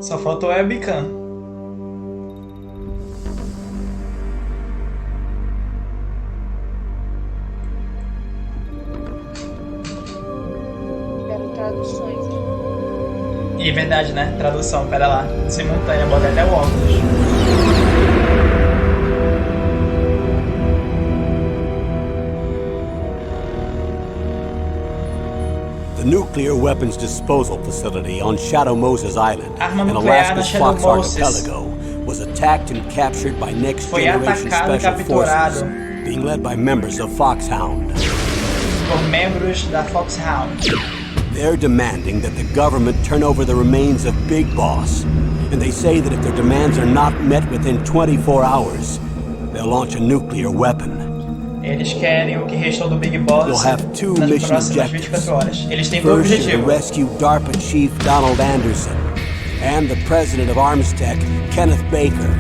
Só faltou a webcam. Quero traduções. E verdade, né? Tradução, pera lá. Simultânea, bota até o óculos. The nuclear weapons disposal facility on Shadow Moses Island Arma in nuclear na Alaska's Shadow Fox Moses Archipelago was attacked and captured by next foi generation atacado e special forces capturado being led by members of Foxhound. por membros da Foxhound. They're demanding that the government turn over the remains of Big Boss. And they say that if their demands are not met within 24 hours, they'll launch a nuclear weapon. Eles querem o que restou do Big Boss You'll have two nas mission próximas objectives. 24 horas. Eles têm dois First, you're to objetivos. rescue DARPA Chief Donald Anderson and the president of Armstech, Kenneth Baker.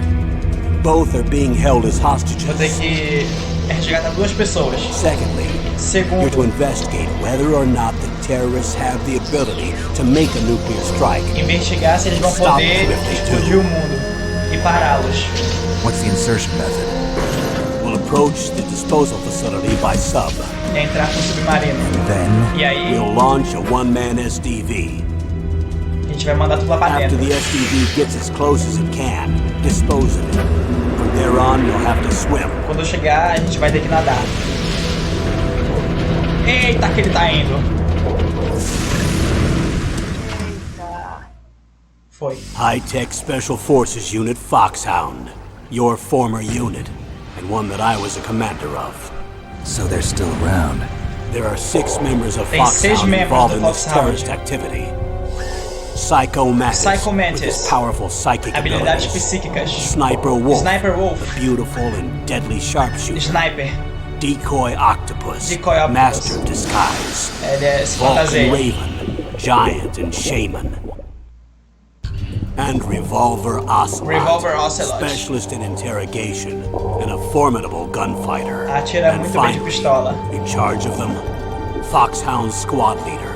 Both are being held as hostages. Vou ter que resgatar duas pessoas. Secondly, you're to Segundo, investigate whether or not the terrorists have the ability to make a nuclear strike. investigar se eles vão Stop poder them if they explodir do. o mundo e pará-los. What's the insertion method? We'll approach the disposal facility by sub. É entrar com o submarino. Then, E aí, We'll launch a one-man SDV. a gente vai mandar tudo lá pra After dentro. the SDV gets as close as it can, dispose of it. From there on, you'll have to swim. Quando eu chegar, a gente vai ter que nadar. Eita, que ele tá indo. Foi. High-Tech Special Forces Unit Foxhound. Your former unit, and one that I was a commander of. so they're still around. There are 6 members of Tem 6 Foxhound membros involved do in this Foxhound. terrorist activity. Psycho Mantis, Psycho with Mantis. his powerful psychic Habilidades abilities. psíquicas. Sniper Wolf, Sniper Wolf. the beautiful and deadly sharpshooter. Sniper. Decoy Octopus, Decoy Octopus. master of disguise. Ele é se Vulcan fantasia. Raven, giant and shaman. And Revolver Ocelot, Revolver Ocelot. specialist in interrogation and a formidable gunfighter. Atira And muito bem de finally, pistola. in charge of them, Foxhound squad leader,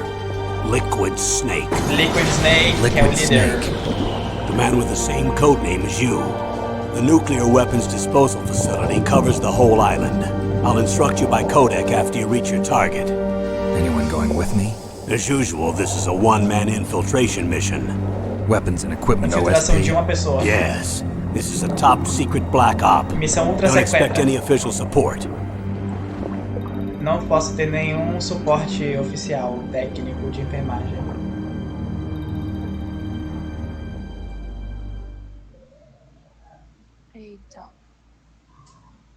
Liquid Snake, Liquid Snake, que é o Liquid líder. Snake. the man with the same codename as you. The nuclear weapons disposal facility covers the whole island. I'll instruct you by codec after you reach your target. Anyone going with me? As usual, this is a one-man infiltration mission. Weapons and equipment Infiltração de OSP. uma pessoa. Yes, this is a top-secret black op. Missão ultra Don't expect secreta. any official support. Não posso ter nenhum suporte oficial técnico de enfermagem. Eita.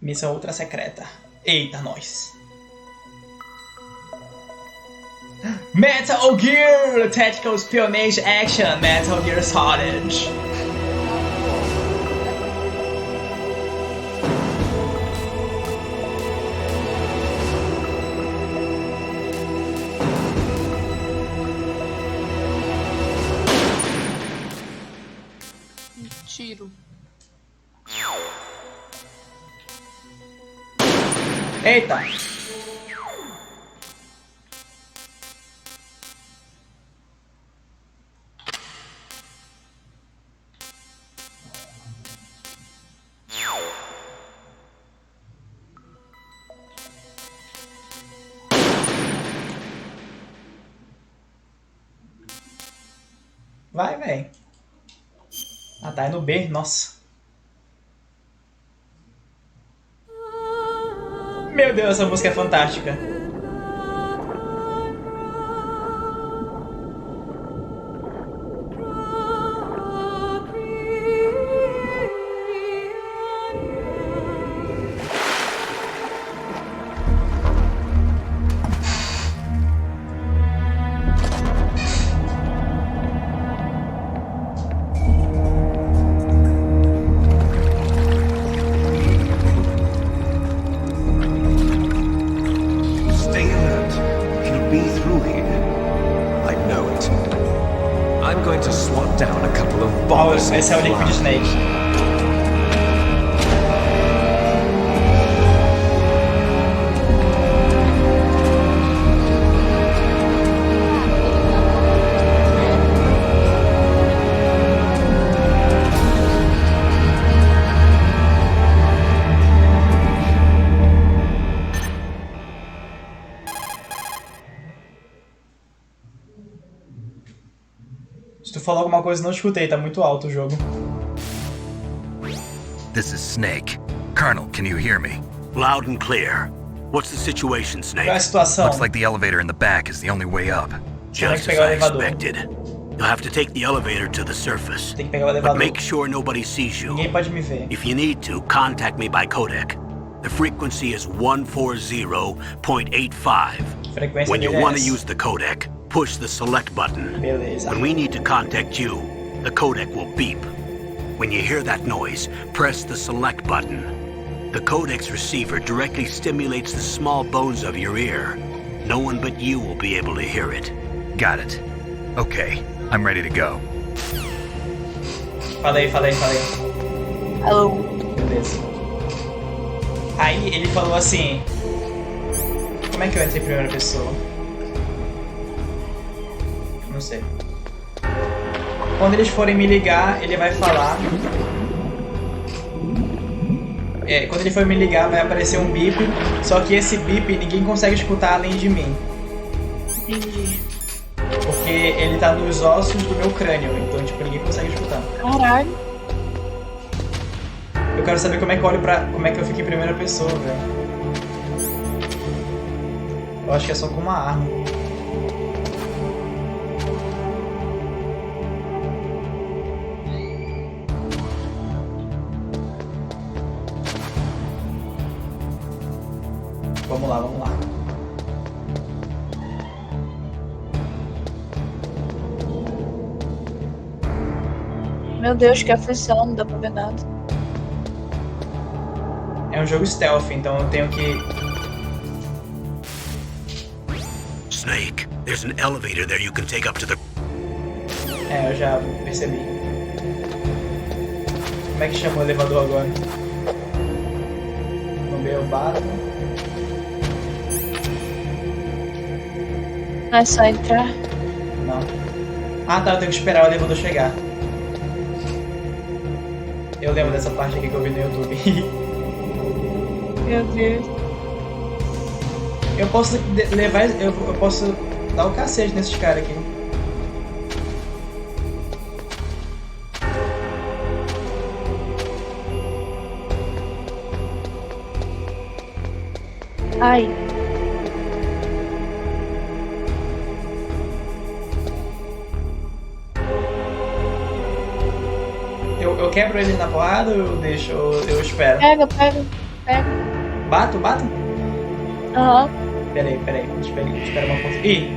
Missão ultra secreta. Eita, nós. Metal Gear Tactical Espionage Action Metal Gear Solid. Tiro. Eita. Vai, véi. Ah, tá, é no B, nossa. Meu Deus, essa música é fantástica. Stay alert. He'll be through here. I know it. I'm going to swat down a couple of Oh, bombers. esse é o Liquid Snake. tu falou alguma coisa, não escutei, tá muito alto o jogo. This is Snake. Colonel, can you hear me? Loud and clear. What's the situation, Snake? Qual é a situação? Looks like the elevator in the back is the only way up. Just as I expected. You'll have to take the elevator to the surface. Tem que pegar o But elevador. make sure nobody sees you. Ninguém pode me ver. If you need to, contact me by codec. The frequency is 140.85. Frequência When you dele é want to essa. use the codec, push the select button. Beleza. When we need to contact you, the codec will beep. When you hear that noise, press the select button. The codec's receiver directly stimulates the small bones of your ear. No one but you will be able to hear it. Got it. Okay, I'm ready to go. Falei. Alô? Beleza. Aí ele falou assim... Como é que eu entrei em primeira pessoa? Não sei. Quando eles forem me ligar, ele vai falar... quando ele for me ligar, vai aparecer um bip. Só que esse bip ninguém consegue escutar além de mim. Entendi. Porque ele tá nos ossos do meu crânio. Então, tipo, ninguém consegue escutar. Caralho. Eu quero saber como é que eu olho pra... Como é que eu fico em primeira pessoa, velho. Eu acho que é só com uma arma. Vamos lá. Meu Deus, que aflição, não dá pra ver nada. É um jogo stealth, então eu tenho que... Snake, there's an elevator there you can take up to the... eu já percebi. Como é que chama o elevador agora? No B eu bato. Não é só entrar? Não. Ah tá, eu tenho que esperar o elevador chegar. Eu lembro dessa parte aqui que eu vi no YouTube. Meu Deus. Eu posso levar... Eu posso dar o cacete nesses caras aqui. Ai. Eu quebro eles na porrada ou eu deixo? Eu espero? Pega. Bato? Aham. Peraí. Espera uma coisa. Ih!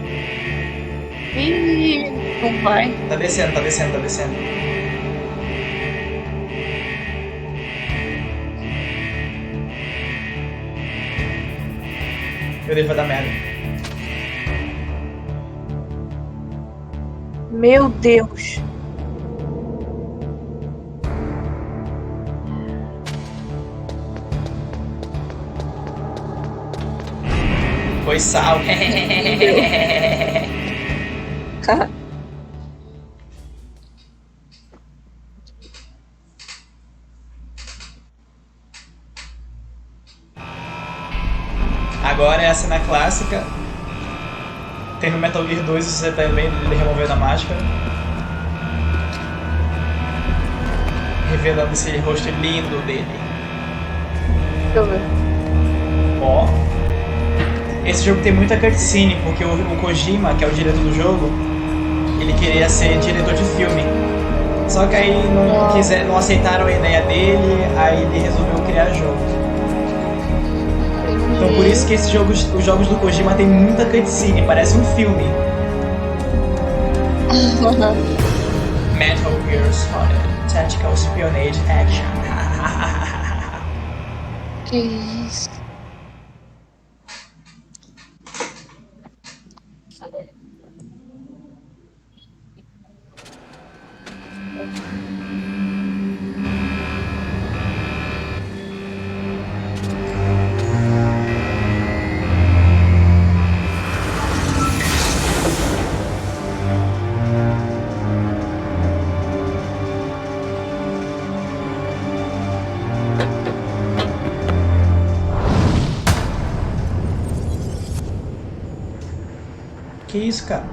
Ih, não vai. Tá descendo. Meu Deus, vai dar merda. Meu Deus. Foi sal. Agora é a cena clássica. Tem no Metal Gear 2 você também ele removendo a máscara. Revelando esse rosto lindo dele. Deixa eu ver. Ó. Esse jogo tem muita cutscene, porque o Kojima, que é o diretor do jogo, ele queria ser diretor de filme. Só que aí não aceitaram a ideia dele, aí ele resolveu criar jogo. Então por isso que os jogos do Kojima tem muita cutscene, parece um filme. Metal Gear Solid Tactical Espionage Action. Que isso? Que isso, cara?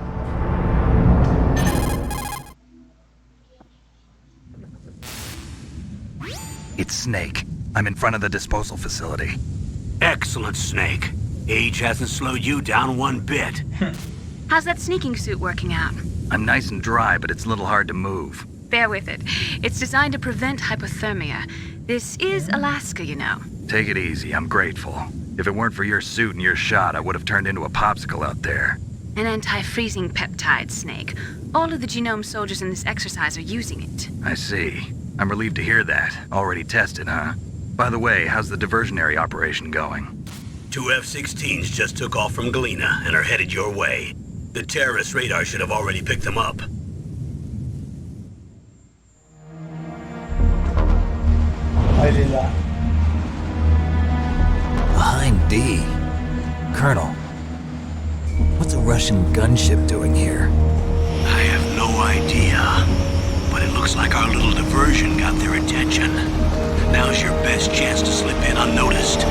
It's Snake. I'm in front of the disposal facility. Excellent, Snake. Age hasn't slowed you down one bit. How's that sneaking suit working out? I'm nice and dry, but it's a little hard to move. Bear with it. It's designed to prevent hypothermia. This is Alaska, you know. Take it easy, I'm grateful. If it weren't for your suit and your shot, I would have turned into a popsicle out there. An anti-freezing peptide, Snake. All of the genome soldiers in this exercise are using it. I see. I'm relieved to hear that. Already tested, huh? By the way, how's the diversionary operation going? 2 F-16s just took off from Galena and are headed your way. The terrorist radar should have already picked them up. Olha lá. Behind D. Colonel, what's a Russian gunship doing here? I have no idea, but it looks like our little diversion got their attention. Now's your best chance to slip in unnoticed.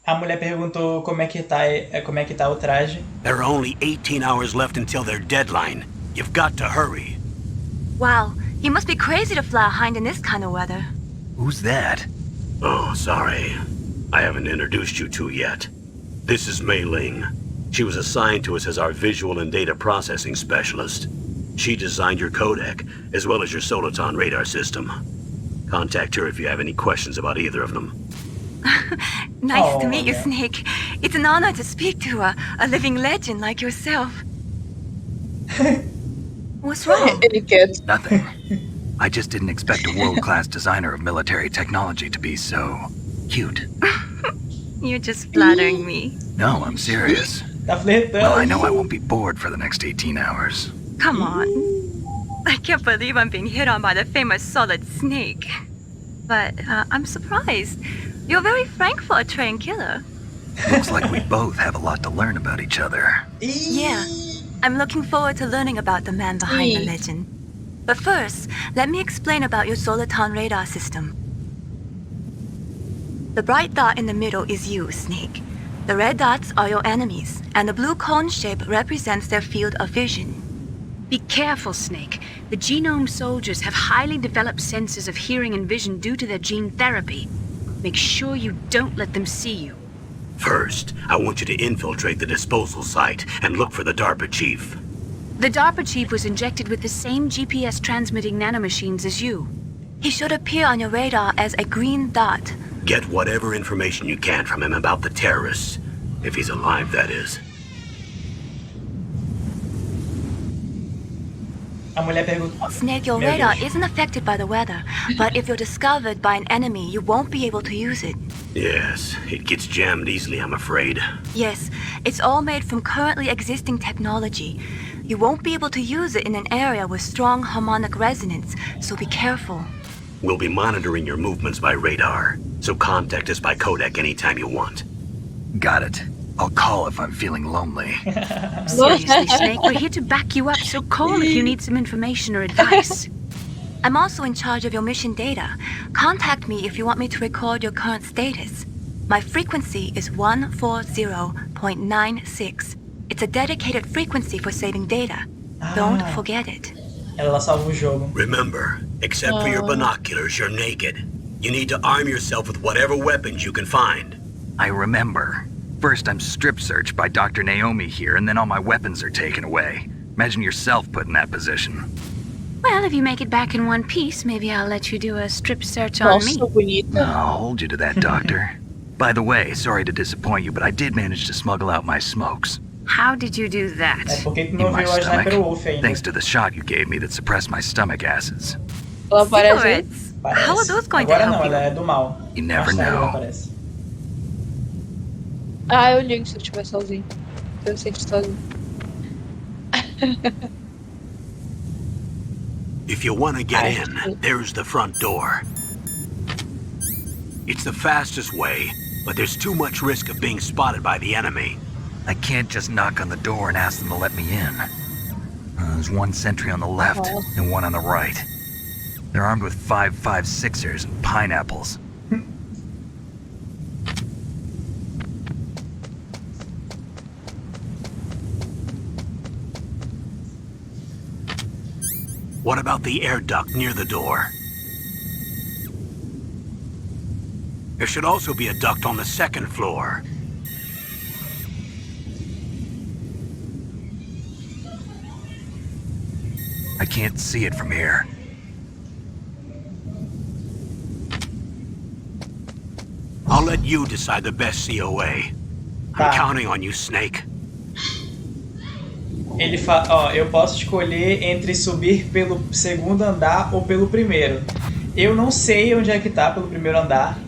A mulher perguntou como é que tá o traje. There are only 18 hours left until their deadline. You've got to hurry. Wow, you must be crazy to fly a hind in this kind of weather. Who's that? Oh, sorry. I haven't introduced you to yet. This is Mei Ling. She was assigned to us as our visual and data processing specialist. She designed your codec, as well as your Soliton radar system. Contact her if you have any questions about either of them. Nice to Oh, meet you, yeah. Snake. It's an honor to speak to a living legend like yourself. What's wrong? Ele quieto. Nothing. I just didn't expect a world-class designer of military technology to be so cute. You're just flattering me. No, I'm serious. Tá flertando. Well, I know I won't be bored for the next 18 hours. Come on. I can't believe I'm being hit on by the famous Solid Snake. But I'm surprised. You're very frank for a trained killer. Looks like we both have a lot to learn about each other. Yeah. I'm looking forward to learning about the man behind the legend. But first, let me explain about your Soliton radar system. The bright dot in the middle is you, Snake. The red dots are your enemies, and the blue cone shape represents their field of vision. Be careful, Snake. The genome soldiers have highly developed senses of hearing and vision due to their gene therapy. Make sure you don't let them see you. First, I want you to infiltrate the disposal site and look for the DARPA chief. The DARPA chief was injected with the same GPS transmitting nanomachines as you. He should appear on your radar as a green dot. Get whatever information you can from him about the terrorists. If he's alive, that is. A mulher perguntou. Snake, your Meu radar Deus. isn't affected by the weather, but if you're discovered by an enemy, you won't be able to use it. Yes, it gets jammed easily, I'm afraid. Yes, it's all made from currently existing technology. You won't be able to use it in an area with strong harmonic resonance, so be careful. We'll be monitoring your movements by radar, so contact us by codec anytime you want. Got it. I'll call if I'm feeling lonely. Seriously, Snake, we're here to back you up, so call if you need some information or advice. I'm also in charge of your mission data. Contact me if you want me to record your current status. My frequency is 140.96. It's a dedicated frequency for saving data. Don't forget it. Ela salva o jogo. Remember, except for your binoculars, you're naked. You need to arm yourself with whatever weapons you can find. I remember. First, I'm strip searched by Dr. Naomi here, and then all my weapons are taken away. Imagine yourself put in that position. Well, if you make it back in one piece, maybe I'll let you do a strip search on me. Nossa, bonita. I'll hold you to that, Doctor. By the way, sorry to disappoint you, but I did manage to smuggle out my smokes. How did you do É that? porque tu In não my viu a stomach, Sniper Wolf ainda. thanks to the shot you gave me that suppressed my stomach acids. Ela aparece. Cigarettes? Parece. How are those going to Agora help não, you? ela é do mal. You never Mais tarde ela know. aparece. Ah, eu ligo se eu estiver sozinho. Se eu sentir sozinho. If you want to get I in, see. there's the front door. It's the fastest way, but there's too much risk of being spotted by the enemy. I can't just knock on the door and ask them to let me in. There's one sentry on the left and one on the right. They're armed with 5.56ers and pineapples. What about the air duct near the door? There should also be a duct on the second floor. I can't see it from here. I'll let you decide the best COA. I'm counting on you, Snake. Ele fala, ó, eu posso escolher entre subir pelo segundo andar ou pelo primeiro. Eu não sei onde é que tá pelo primeiro andar.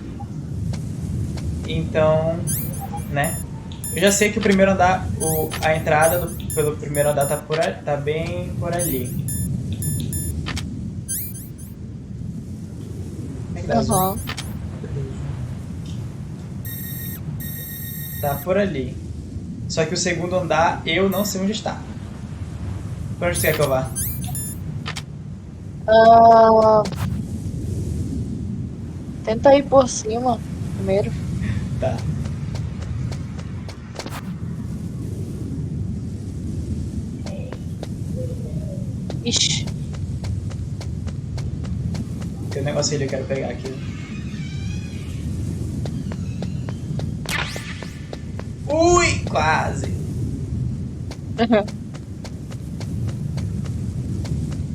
Então, né? Eu já sei que o primeiro andar, a entrada pelo primeiro andar tá bem por ali. Aham. Tá por ali. Só que o segundo andar eu não sei onde está. Pra onde você quer que eu vá? Tenta ir por cima primeiro. Tá. Ixi. Tem um negócio ali que eu quero pegar aqui. Ui! Quase!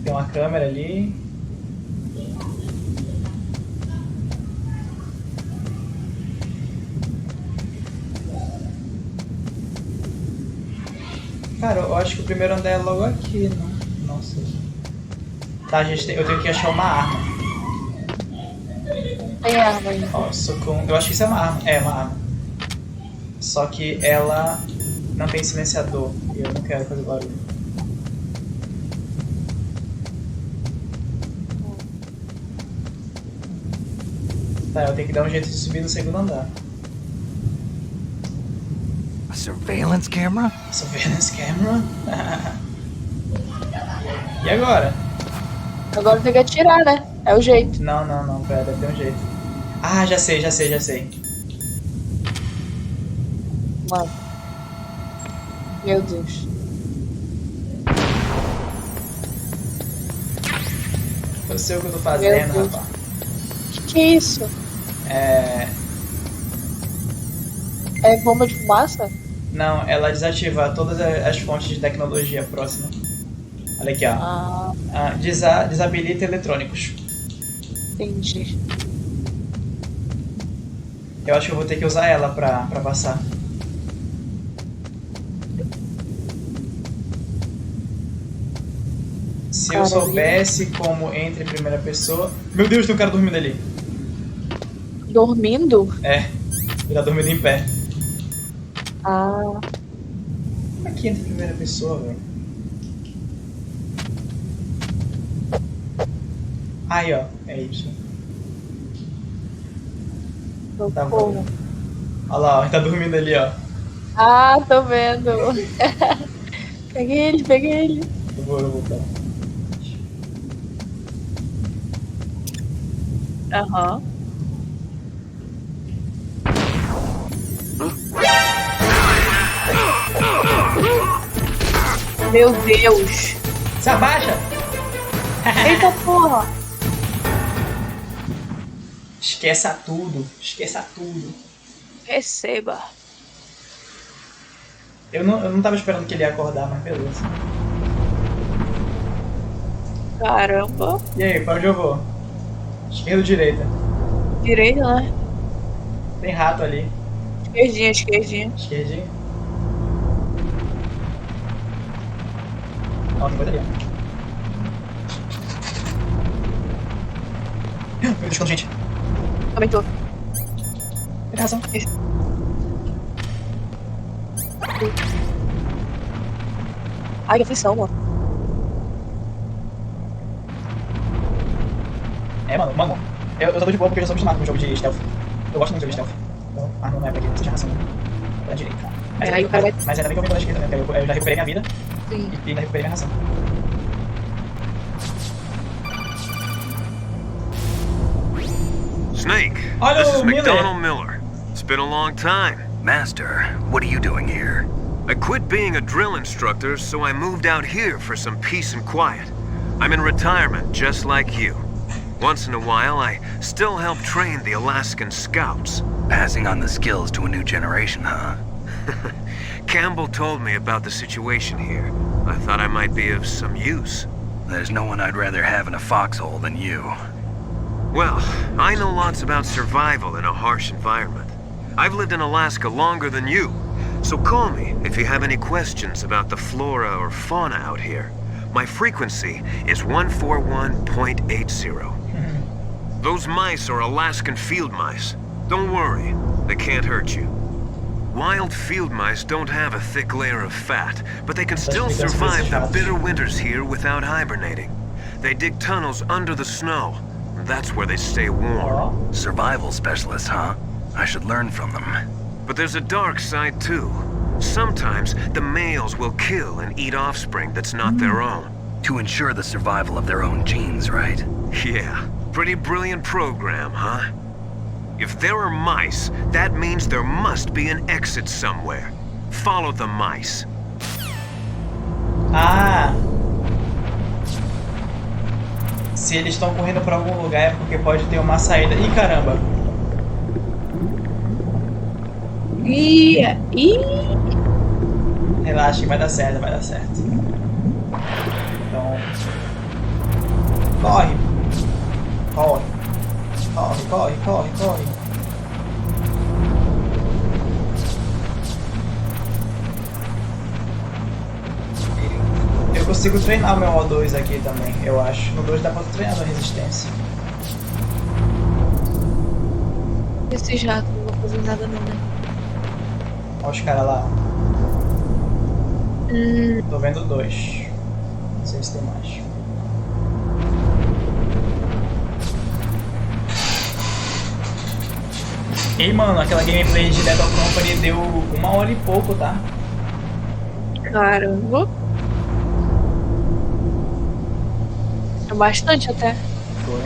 Tem uma câmera ali. Cara, eu acho que o primeiro andar é logo aqui, não? Nossa. Tá, eu tenho que achar uma arma. Tem arma aí. Nossa, eu acho que isso é uma arma. É, uma arma. Só que ela não tem silenciador. E eu não quero fazer barulho. Tá, eu tenho que dar um jeito de subir no segundo andar. A surveillance camera? Surveillance camera? E agora? Agora tem que atirar, né? É o jeito. Não, pera, deve ter um jeito. Ah, já sei. Mano. Meu Deus. Eu sei o que eu tô fazendo, Meu Deus. rapaz. Que é isso? É bomba de fumaça? Não, ela desativa todas as fontes de tecnologia próxima. Olha aqui, ó. Desabilita eletrônicos. Entendi. Eu acho que eu vou ter que usar ela pra passar. Se eu soubesse como entre em primeira pessoa... Meu Deus, tem um cara dormindo ali. Dormindo? É, ele tá dormindo em pé. Ah. Como é que entra em primeira pessoa, velho? Aí, ó, é isso. Tá bom. Olha lá, ó, ele tá dormindo ali, ó. Ah, tô vendo. Peguei ele. Eu vou voltar. Aham. Meu Deus. Se abaixa! Eita porra. Esqueça tudo. Receba. Eu não tava esperando que ele ia acordar, mas beleza. Caramba. E aí, pra onde eu vou? Esquerda ou direita? Direita, né? Tem rato ali. Esquerdinha. Esquerdinha. Ó, tem coisa ali, ó. Meu Deus, quanta gente. Também tô. Tem razão. Ai, que aflição, mano. É, mano. Eu tô de boa porque eu já sou acostumado com um jogo de stealth. Eu gosto muito de jogo stealth. Então, arma não é pra direita, seja ração. Pra direita. Mas, Aí o cara vai... mas ainda bem que eu vim pela esquerda, né? Porque eu já recuperei minha vida Sim. e ainda recuperei minha ração. Snake, Hello, this is Miller. McDonald Miller. It's been a long time. Master, what are you doing here? I quit being a drill instructor, so I moved out here for some peace and quiet. I'm in retirement, just like you. Once in a while, I still help train the Alaskan Scouts. Passing on the skills to a new generation, huh? Campbell told me about the situation here. I thought I might be of some use. There's no one I'd rather have in a foxhole than you. Well, I know lots about survival in a harsh environment. I've lived in Alaska longer than you, so call me if you have any questions about the flora or fauna out here. My frequency is 141.80. Those mice are Alaskan field mice. Don't worry, they can't hurt you. Wild field mice don't have a thick layer of fat, but they can still survive the bitter winters here without hibernating. They dig tunnels under the snow. That's where they stay warm. Survival specialists, huh? I should learn from them. But there's a dark side too. Sometimes the males will kill and eat offspring that's not their own. To ensure the survival of their own genes, right? Yeah, pretty brilliant program, huh? If there are mice, that means there must be an exit somewhere. Follow the mice. Ah! Se eles estão correndo pra algum lugar é porque pode ter uma saída. Ih, caramba! Ih! Relaxa que vai dar certo, vai dar certo. Então... Corre! Corre! Corre, corre, corre, corre! Eu consigo treinar o meu O2 aqui também, eu acho. No 2 dá pra treinar a resistência. Esses ratos não vão fazer nada não, né? Olha os caras lá. Tô vendo 2. Não sei se tem mais. E mano, aquela gameplay de Dead Company deu 1 hora e pouco, tá? Caramba. É bastante até. Foi.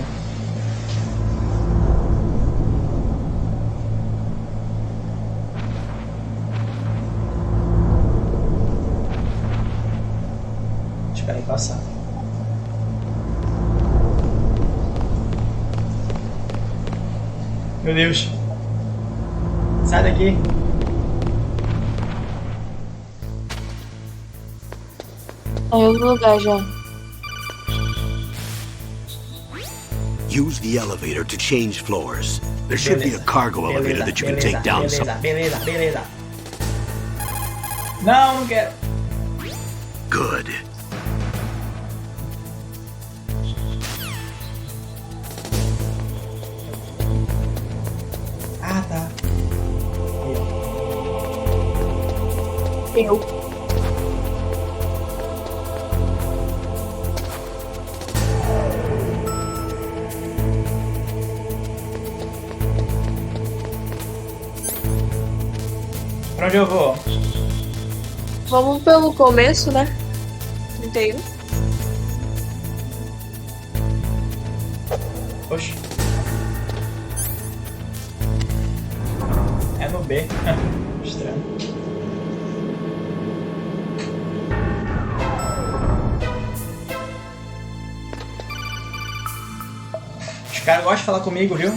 Espera aí passar. Meu Deus. Sai daqui. Tá em outro lugar já. Use the elevator to change floors. There should be a cargo elevator that you can take down some. Beleza. Não quero. Good. Ah, tá. Eu. Pra onde eu vou? Vamos pelo começo, né? 31. Oxi. É no B. Estranho. Os caras gostam de falar comigo, viu?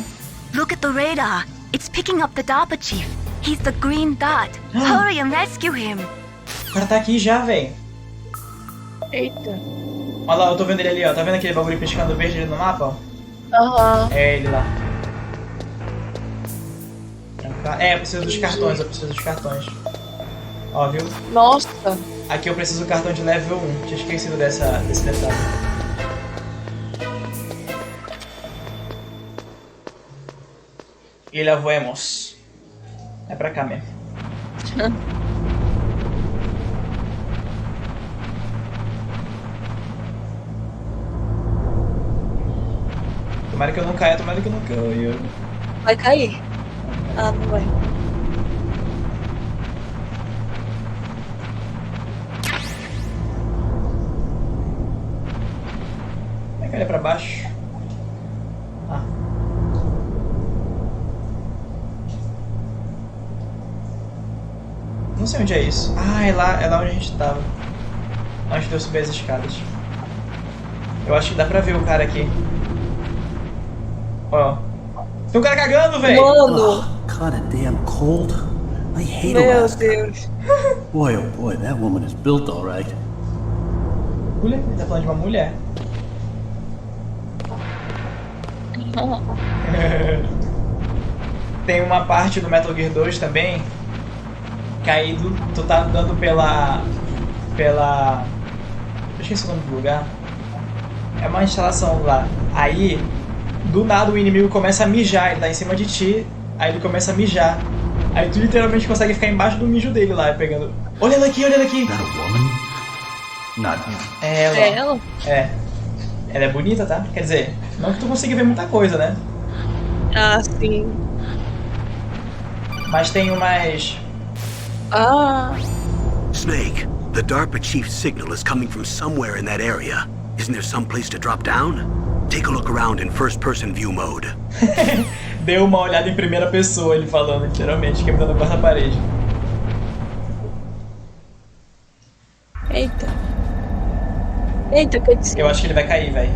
Look at the radar. It's picking up the DARPA chief. He's the green dot. Hurry and rescue him. O cara tá aqui já, velho. Eita. Olha lá, eu tô vendo ele ali, ó. Tá vendo aquele bagulho piscando verde ali no mapa, ó? Aham. É ele lá. É, eu preciso dos cartões, Ó, viu? Nossa. Aqui eu preciso do cartão de level 1. Tinha esquecido desse detalhe. E lá vamos. É pra cá mesmo. Tomara que eu não caia, tomara que eu não caia. Vai cair. Ah, não vai. Como é que ele é pra baixo? Ah. Não sei onde é isso. Ah, é lá onde a gente tava. Antes de eu subir as escadas. Eu acho que dá pra ver o cara aqui. Ó. Tem um cara cagando, velho! Mano, Kinda damn cold. I hate meu Alaska. Deus. Boy, oh boy, that woman is built all right. Mulher? Ele tá falando de uma mulher. Tem uma parte do Metal Gear 2 também. Que aí tu tá andando pela. Eu esqueci o nome do lugar. É uma instalação lá. Aí, do nada o inimigo começa a mijar, ele tá em cima de ti, aí ele começa a mijar. Aí tu literalmente consegue ficar embaixo do mijo dele lá, pegando. Olha ela aqui, olha ela aqui! Is that a woman? Not. É ela. É ela? É. Ela é bonita, tá? Quer dizer, não que tu consiga ver muita coisa, né? Ah, sim. Mas tem umas. Ah, Snake, the DARPA chief's signal is coming from somewhere in that area. Isn't there some place to drop down? Take a look around in first-person view mode. Deu uma olhada em primeira pessoa, ele falando, literalmente, quebrando a quarta parede. eita. Eita, cutscene. Eu acho que ele vai cair, velho.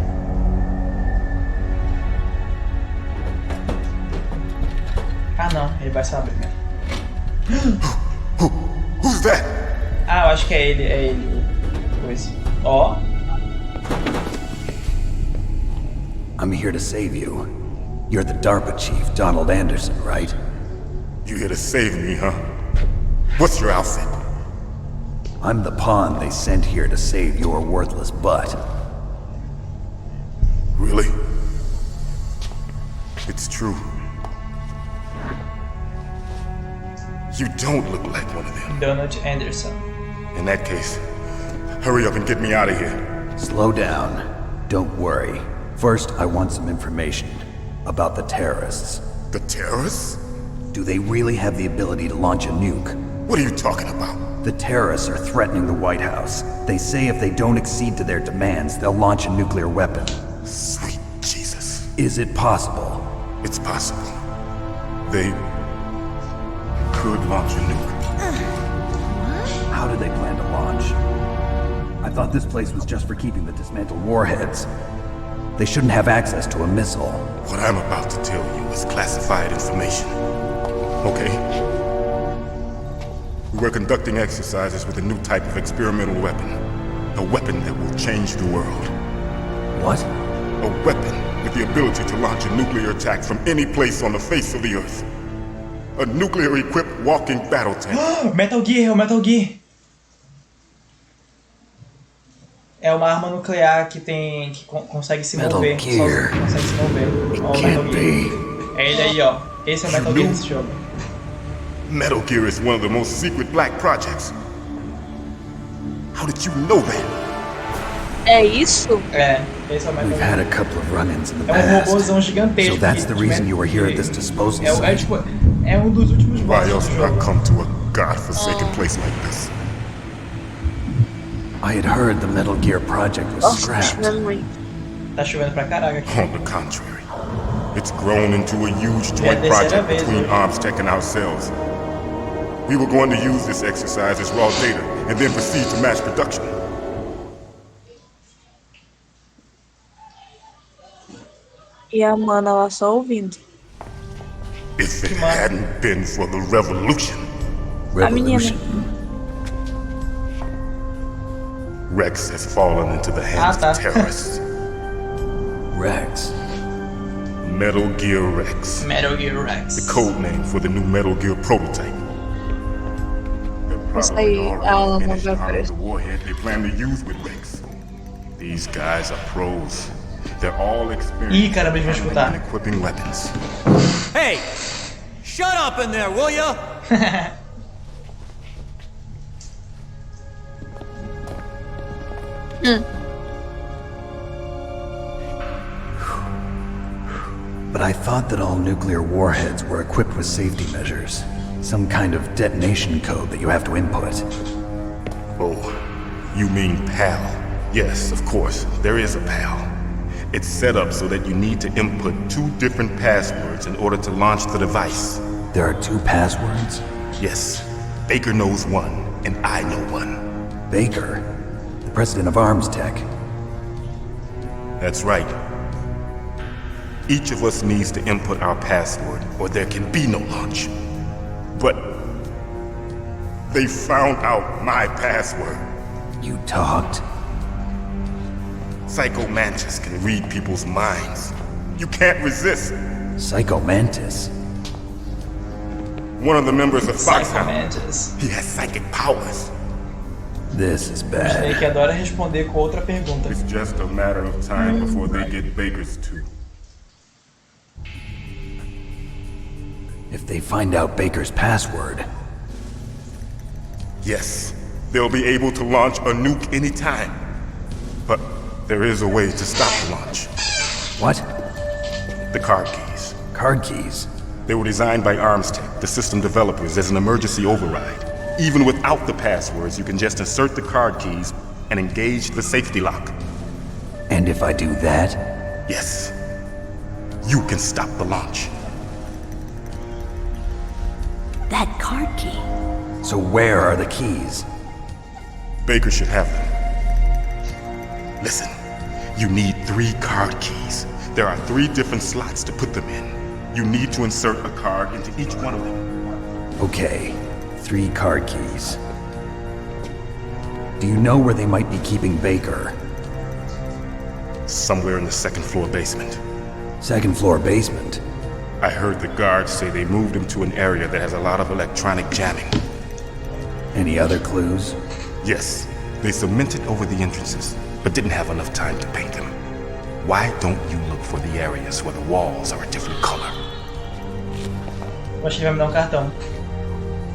Ah não, ele vai só abrir mesmo. Who's that? Ah, eu acho que é ele. Coisa. Ó. I'm here to save you. You're the DARPA chief, Donald Anderson, right? You here to save me, huh? What's your outfit? I'm the pawn they sent here to save your worthless butt. Really? It's true. You don't look like one of them. Donald Anderson. In that case, hurry up and get me out of here. Slow down. Don't worry. First, I want some information about the terrorists. The terrorists? Do they really have the ability to launch a nuke? What are you talking about? The terrorists are threatening the White House. They say if they don't accede to their demands, they'll launch a nuclear weapon. Sweet Jesus. Is it possible? It's possible. They could launch a nuke. How do they plan to launch? I thought this place was just for keeping the dismantled warheads. They shouldn't have access to a missile. What I'm about to tell you is classified information. Okay? We were conducting exercises with a new type of experimental weapon. A weapon that will change the world. What? A weapon with the ability to launch a nuclear attack from any place on the face of the Earth. A nuclear-equipped walking battle tank. Metal Gear, é o Metal Gear. É uma arma nuclear que consegue se Metal mover. Gear. Só consegue se mover. Ó, o Metal Can't be. Gear. É ele aí, ó. Esse é o Metal Gear desse jogo. Metal Gear is one of the most secret black projects. How did you know that? É isso? É, esse é o Metal We've Gear. had a couple of run-ins in the É um past. robôzão gigantesco. So that's que- the reason you were here at this disposal é site? tipo, é um dos últimos Why bosses else do would I jogo. come to a godforsaken place like this? I had heard the Metal Gear project was Nossa, scrapped. chovendo muito. Tá chovendo pra caraca aqui. On the contrary, it's grown into a huge É a joint terceira project vez between hoje. Armstech and ourselves. We were going to use this exercise as raw data and then proceed to mass production. E a mana lá só ouvindo. If it hadn't been for the revolution, A menina. Revolution. Rex has fallen into the hands tá. of terrorists. Rex. Metal Gear Rex, Metal Gear Rex. the code name for the new Metal Gear prototype. They're Essa probably aí, already ela não finished vai arming the aparecer. warhead they plan to use with Rex. These guys are pros. They're all experienced Ih, caramba, eles vão in escutar. equipping weapons. Hey! Shut up in there, will ya? But but I thought that all nuclear warheads were equipped with safety measures. Some kind of detonation code that you have to input. Oh, you mean PAL? Yes, of course, there is a PAL. It's set up so that you need to input 2 different passwords in order to launch the device. There are 2 passwords? Yes, Baker knows one, and I know one. Baker? The president of Arms Tech. That's right. Each of us needs to input our password, or there can be no launch. But they found out my password. You talked? Psycho Mantis can read people's minds. You can't resist. Psycho Mantis? One of the members of Psycho Foxhound. Mantis. He has psychic powers. This is O bad. Snake adora responder com outra pergunta. It's just a matter of time before they get Baker's too. If they find out Baker's password... Yes, they'll be able to launch a nuke anytime. But there is a way to stop the launch. What? The card keys. Card keys? They were designed by Arms Tech, the system developers, as an emergency override. Even without the passwords, you can just insert the card keys and engage the safety lock. And if I do that? Yes, you can stop the launch. That card key. So where are the keys? Baker should have them. Listen, you need 3 card keys. There are 3 different slots to put them in. You need to insert a card into each one of them. Okay, 3 card keys. Do you know where they might be keeping Baker? Somewhere in the 2nd floor basement. 2nd floor basement? I heard the guards say they moved him to an area that has a lot of electronic jamming. Any other clues? Yes, they cemented over the entrances, but didn't have enough time to paint them. Why don't you look for the areas where the walls are a different color? Eu acho que ele vai me dar um cartão.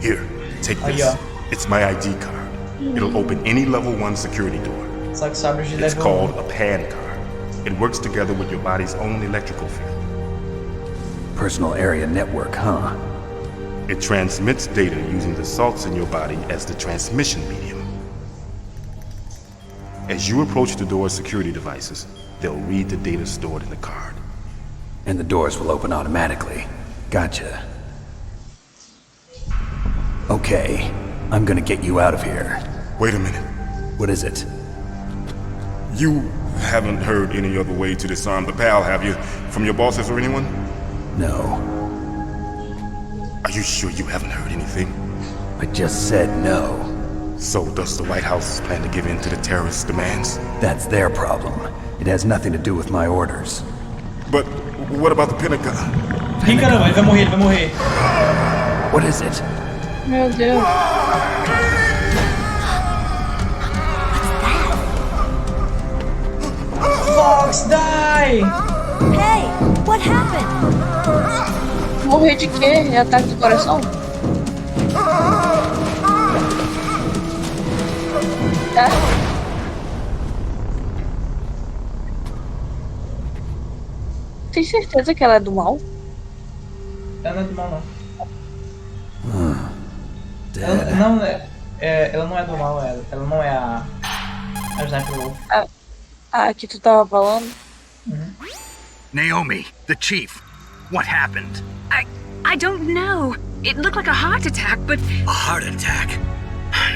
Here, take Aí, this. ó. It's my ID card. It'll open any level 1 security door. Só que só abre os de It's level called 1. a PAN card. It works together with your body's own electrical field. Personal area network, huh? It transmits data using the salts in your body as the transmission medium. As you approach the door's security devices, they'll read the data stored in the card. And the doors will open automatically. Gotcha. Okay, I'm gonna get you out of here. Wait a minute. What is it? You haven't heard any other way to disarm the PAL, have you? From your bosses or anyone? No. Are you sure you haven't heard anything? I just said no. So does the White House plan to give in to the terrorists' demands? That's their problem. It has nothing to do with my orders. But what about the Pentagon? Ih, caramba, ele vai morrer, ele vai morrer. What is it? Meu Deus. Fox, die! Hey, what happened? Morrer de quê? É ataque do coração? Tá? Tem certeza que ela é do mal? Ela não é do mal, não. Dead. Ela não é do mal, ela não é a Sniper Wolf. Ah, que tu tava falando? Naomi, the chief. What happened? I don't know. It looked like a heart attack, but A heart attack?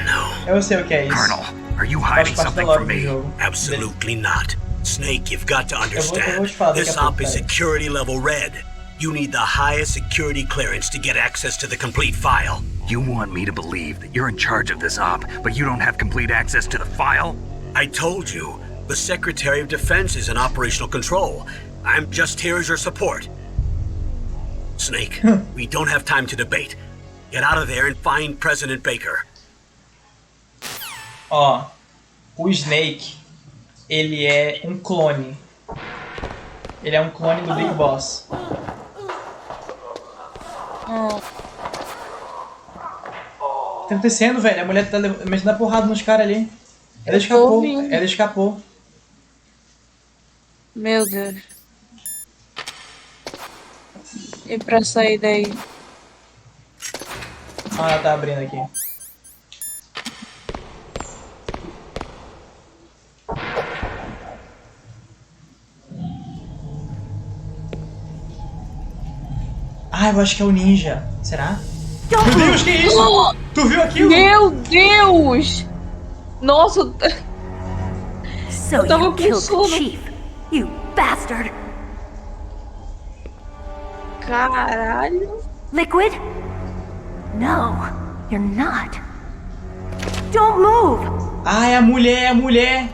No, Eu sei o que é isso. Colonel, are you Faz hiding parte da something lore from do me? jogo. absolutely not. Snake, you've got to vou understand. te falar daqui This a pouco, op is peraí. security level red. You need the highest security clearance to get access to the complete file. You want me to believe that you're in charge of this op, but you don't have complete access to the file? I told you, the Secretary of Defense is in operational control. I'm just here as your support. Snake, we don't have time to debate. Get out of there and find President Baker. Ó, o Snake, ele é um clone. Ele é um clone do Big Boss. O que tá acontecendo, velho? A mulher tá metendo a porrada nos caras ali. Ela Eu tô escapou. ouvindo. Ela escapou. Meu Deus. E pra sair daí? Ah, ela tá abrindo aqui. Ah, eu acho que é o ninja. Será? Meu Deus, que isso? Oh, tu viu aquilo? meu Deus! Nossa, So eu tava you com killed the sono. chief, you bastard! Caralho. Liquid? No, you're not. Don't move! Ah, é a mulher, é a mulher.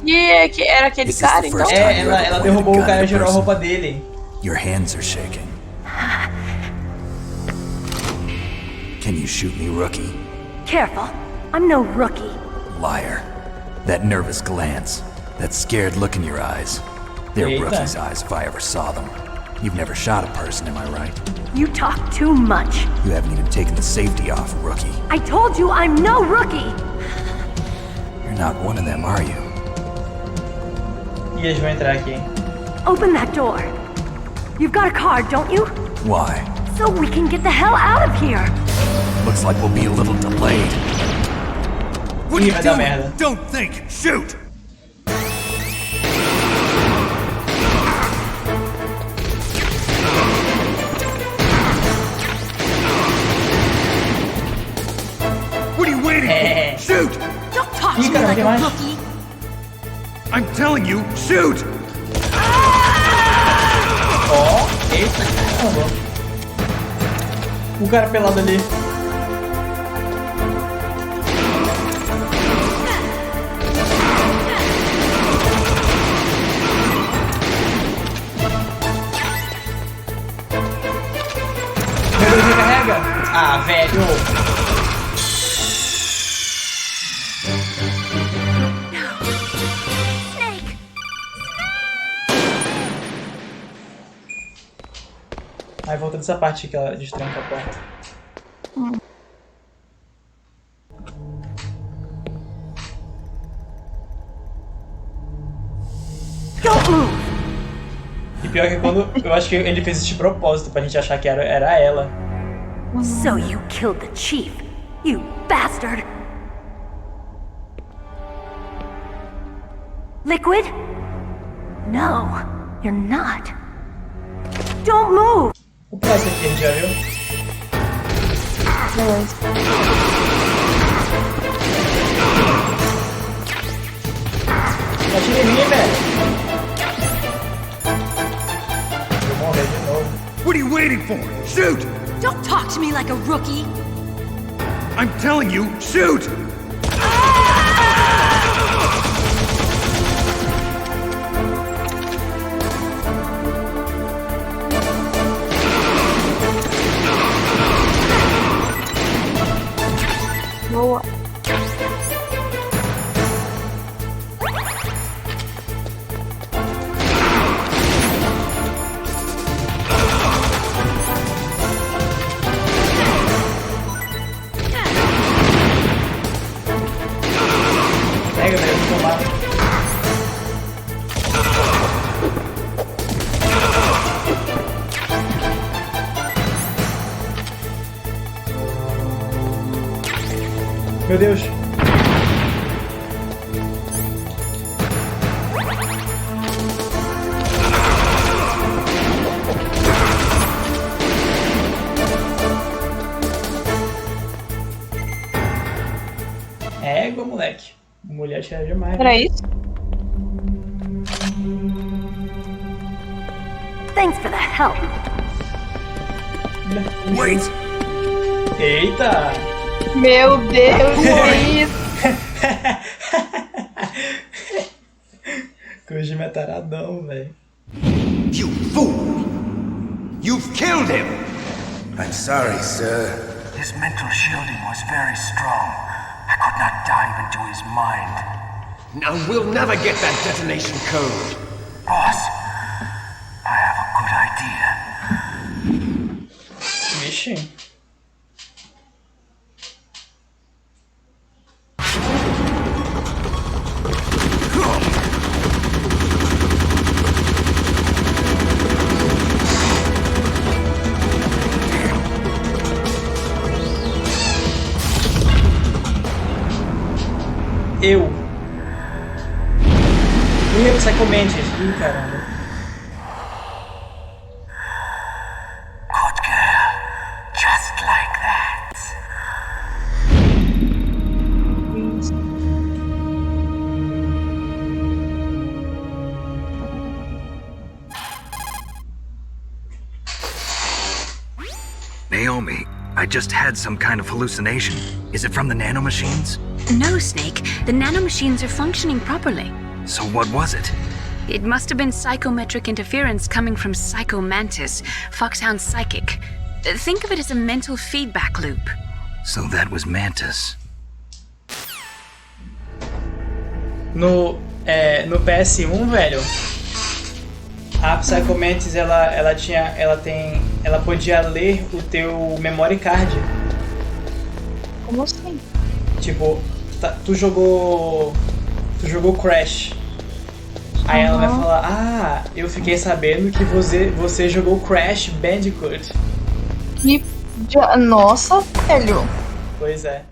Que era aquele This is the cara, então? first time É, you ela ever pointed a derrubou o gun cara at e a tirou a person. roupa dele. Your hands are shaking. Can you shoot me, rookie? Careful, I'm no rookie. Liar. That nervous glance, that scared look in your eyes. They're Eita. rookie's eyes if I ever saw them. You've never shot a person, am I right? You talk too much. You haven't even taken the safety off, rookie. I told you I'm no rookie! You're not one of them, are you? E eles vão entrar aqui. Open that door. You've got a card, don't you? Why? So we can get the hell out of here! Looks like we'll be a little delayed. What are Ih, you vai dar doing? merda. Don't think. Shoot! What are you waiting É. for? Shoot! Don't talk Ih, to me cara, like tem a mais. rookie! I'm telling you, shoot! Ó, eita, caramba. O cara pelado ali. Meu Deus, recarrega. Ah, velho. Snake! Aí volta dessa parte que ela destranca a porta. Don't move! E pior que quando. Eu acho que ele fez isso de propósito pra gente achar que era ela. So you killed the chief, you bastard! Liquid? No, you're not. Don't move! O que é esse aqui, a gente já viu? Atira em mim, velho. Vou morrer de novo. What are you waiting for? Shoot! Don't talk to me like a rookie! I'm telling you, shoot! Boa. Pega, velho, vou tomar. Meu Deus. Égua, moleque. Mulher tira demais. Era isso? Thanks for the help. Wait! Eita! Meu Deus, que é isso? Kojima é taradão, velho. You fool! You've killed him! I'm sorry, sir. His mental shielding was very strong. I could not dive into his mind. Now we'll never get that detonation code. Boss, I have a good idea. Vixe. Eu. Ih, Psycho Mantis. Ih, caramba. Good girl. Just like that. Naomi, I just had some kind of hallucination. Is it from the nanomachines? No, Snake. The nanomachines are functioning properly. So what was it? It must have been psychometric interference coming from Psycho Mantis, Foxhound's psychic. Think of it as a mental feedback loop. So that was Mantis. No PS1, velho, a Psycho Mantis ela podia ler o teu memory card. Como assim? Tipo, tu jogou Crash. Aí ela vai falar: "Ah, eu fiquei sabendo que você jogou Crash Bandicoot." Nossa, velho. Pois é.